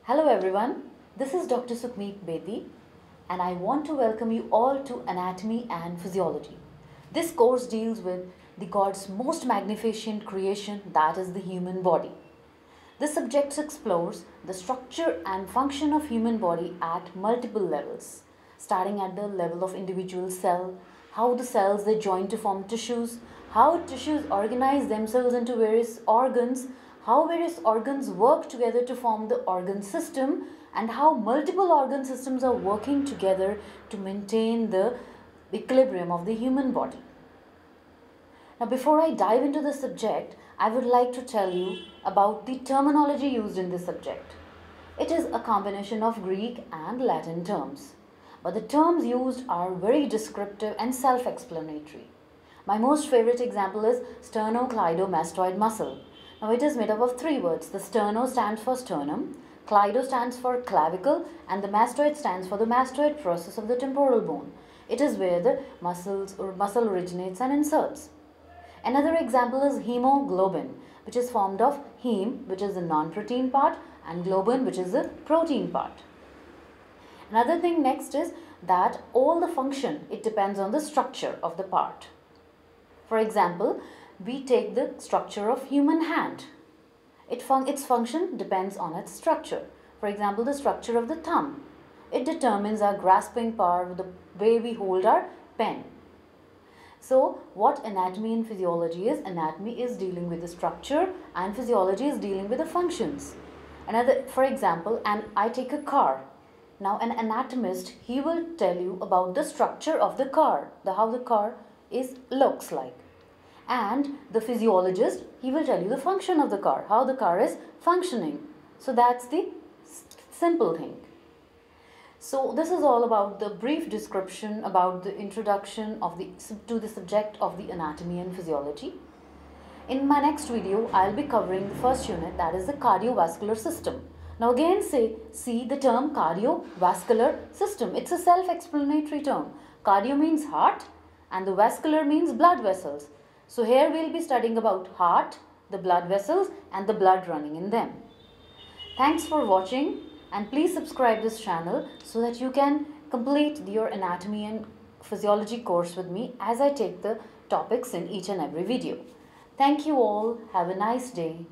Hello everyone, this is Dr. Sukhmeet Bedi and I want to welcome you all to Anatomy and Physiology. This course deals with the God's most magnificent creation, that is the human body. This subject explores the structure and function of human body at multiple levels, starting at the level of individual cell, how the cells they join to form tissues, how tissues organize themselves into various organs, how various organs work together to form the organ system, and how multiple organ systems are working together to maintain the equilibrium of the human body. Now, before I dive into the subject, I would like to tell you about the terminology used in this subject. It is a combination of Greek and Latin terms, but the terms used are very descriptive and self-explanatory. My most favorite example is sternocleidomastoid muscle. Now, it is made up of three words. The sterno stands for sternum, cleido stands for clavicle, and the mastoid stands for the mastoid process of the temporal bone. It is where the muscle originates and inserts. Another example is hemoglobin, which is formed of heme, which is the non-protein part, and globin, which is the protein part. Another thing next is that all the function, it depends on the structure of the part. For example, we take the structure of human hand. Its function depends on its structure. For example, the structure of the thumb. It determines our grasping power, the way we hold our pen. So, what anatomy and physiology is? Anatomy is dealing with the structure and physiology is dealing with the functions. For example, I take a car. Now, an anatomist, he will tell you about the structure of the car, how the car looks like. And the physiologist, he will tell you the function of the car, how the car is functioning. So that's the simple thing. So this is all about the brief description about the introduction to the subject of the anatomy and physiology. In my next video, I'll be covering the first unit, that is the cardiovascular system. Now again see the term cardiovascular system. It's a self-explanatory term. Cardio means heart and the vascular means blood vessels. So here we'll be studying about heart, the blood vessels and the blood running in them. Thanks for watching and please subscribe this channel so that you can complete your anatomy and physiology course with me as I take the topics in each and every video. Thank you all. Have a nice day.